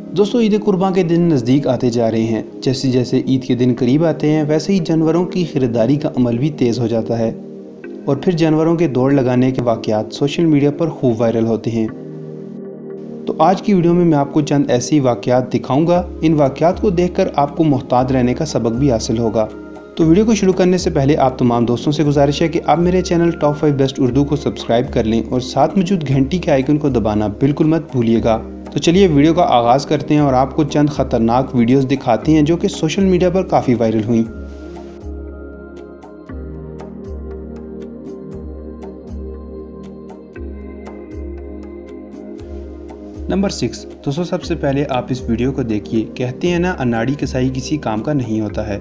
दोस्तों, ईद कुर्बान के दिन नज़दीक आते जा रहे हैं। जैसे जैसे ईद के दिन करीब आते हैं वैसे ही जानवरों की ख़रीदारी का अमल भी तेज़ हो जाता है और फिर जानवरों के दौड़ लगाने के वाक़यात सोशल मीडिया पर खूब वायरल होते हैं। तो आज की वीडियो में मैं आपको चंद ऐसी वाक़यात दिखाऊंगा। इन वाक़यात को देखकर आपको मोहतात रहने का सबक भी हासिल होगा। तो वीडियो को शुरू करने से पहले आप तमाम दोस्तों से गुजारिश है कि आप मेरे चैनल टॉप 5 बेस्ट उर्दू को सब्सक्राइब कर लें और साथ मौजूद घंटी के आइकन को दबाना बिल्कुल मत भूलिएगा। तो चलिए वीडियो का आगाज़ करते हैं और आपको चंद ख़तरनाक वीडियोस दिखाते हैं जो कि सोशल मीडिया पर काफ़ी वायरल हुई। नंबर 6। दोस्तों, सबसे पहले आप इस वीडियो को देखिए। कहते हैं ना, अनाड़ी कसाई किसी काम का नहीं होता है।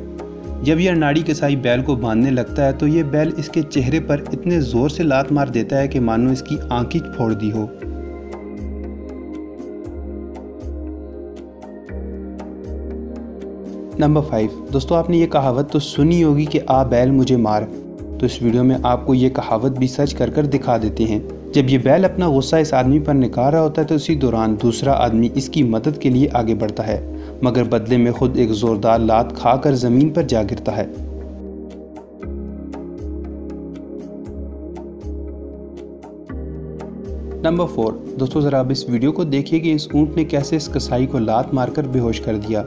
जब ये अनाड़ी कसाई बैल को बांधने लगता है तो ये बैल इसके चेहरे पर इतने ज़ोर से लात मार देता है कि मानो इसकी आंख ही फोड़ दी हो। नंबर 5। दोस्तों, आपने ये कहावत तो सुनी होगी कि आ बैल मुझे मार। तो इस वीडियो में आपको ये कहावत भी सच कर दिखा देते हैं। जब ये बैल अपना गुस्सा इस आदमी पर निकाल रहा होता है तो इसी दौरान दूसरा आदमी इसकी मदद के लिए आगे बढ़ता है, मगर बदले में खुद एक ज़ोरदार लात खाकर ज़मीन पर जा गिरता है। नंबर 4। दोस्तों, ज़रा आप इस वीडियो को देखिए कि इस ऊँट ने कैसे इस कसाई को लात मारकर बेहोश कर दिया।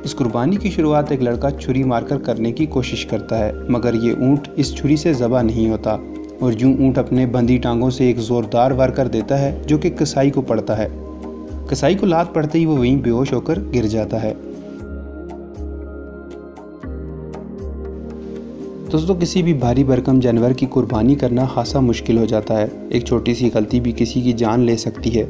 इस कुर्बानी की शुरुआत एक लड़का छुरी मारकर करने की कोशिश करता है, मगर ये ऊँट इस छुरी से ज़बा नहीं होता और यूं ऊँट अपने बंधी टांगों से एक ज़ोरदार वार कर देता है जो कि कसाई को पड़ता है। कसाई को लात पड़ते ही वो वहीं बेहोश होकर गिर जाता है। दोस्तों, किसी भी भारी भरकम जानवर की कुर्बानी करना खासा मुश्किल हो जाता है। एक छोटी सी गलती भी किसी की जान ले सकती है।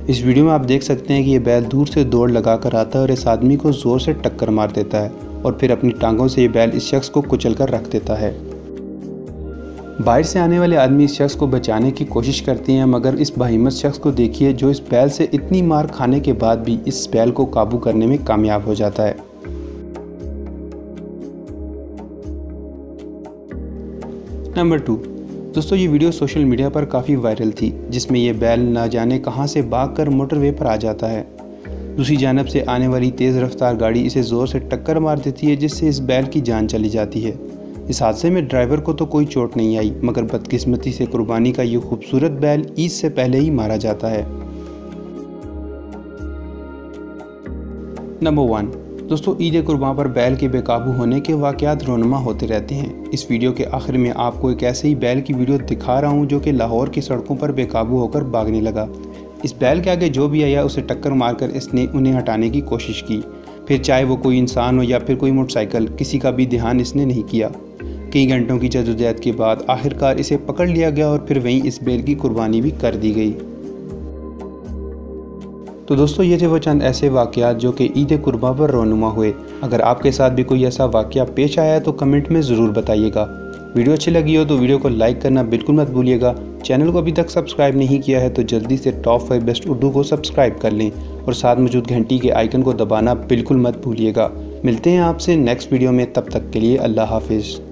इस वीडियो में आप देख सकते हैं कि ये बैल दूर से दौड़ लगाकर आता है और इस आदमी को ज़ोर से टक्कर मार देता है और फिर अपनी टांगों से ये बैल इस शख्स को कुचल कर रख देता है। बाहर से आने वाले आदमी इस शख्स को बचाने की कोशिश करते हैं, मगर इस बहिम्मत शख्स को देखिए जो इस बैल से इतनी मार खाने के बाद भी इस बैल को काबू करने में कामयाब हो जाता है। नंबर 2। दोस्तों, ये वीडियो सोशल मीडिया पर काफ़ी वायरल थी, जिसमें ये बैल ना जाने कहां से भागकर मोटरवे पर आ जाता है। दूसरी जानब से आने वाली तेज़ रफ्तार गाड़ी इसे ज़ोर से टक्कर मार देती है, जिससे इस बैल की जान चली जाती है। इस हादसे में ड्राइवर को तो कोई चोट नहीं आई, मगर बदकिस्मती से कुर्बानी का ये खूबसूरत बैल ईद से पहले ही मारा जाता है। नंबर 1। दोस्तों, ईद कुर्बान पर बैल के बेकाबू होने के वाक़यात रोनुमा होते रहते हैं। इस वीडियो के आखिर में आपको एक ऐसे ही बैल की वीडियो दिखा रहा हूं जो कि लाहौर की सड़कों पर बेकाबू होकर भागने लगा। इस बैल के आगे जो भी आया उसे टक्कर मारकर इसने उन्हें हटाने की कोशिश की। फिर चाहे वो कोई इंसान हो या फिर कोई मोटरसाइकिल, किसी का भी ध्यान इसने नहीं किया। कई घंटों की जद्दोजहद के बाद आखिरकार इसे पकड़ लिया गया और फिर वहीं इस बैल की कुर्बानी भी कर दी गई। तो दोस्तों, ये थे वो चंद ऐसे वाक़यात जो कि ईद कुर्बान पर रोनुमा हुए। अगर आपके साथ भी कोई ऐसा वाक़या पेश आया है तो कमेंट में ज़रूर बताइएगा। वीडियो अच्छी लगी हो तो वीडियो को लाइक करना बिल्कुल मत भूलिएगा। चैनल को अभी तक सब्सक्राइब नहीं किया है तो जल्दी से टॉप 5 बेस्ट उर्दू को सब्सक्राइब कर लें और साथ मौजूद घंटी के आइकन को दबाना बिल्कुल मत भूलिएगा। मिलते हैं आपसे नेक्स्ट वीडियो में, तब तक के लिए अल्लाह हाफिज़।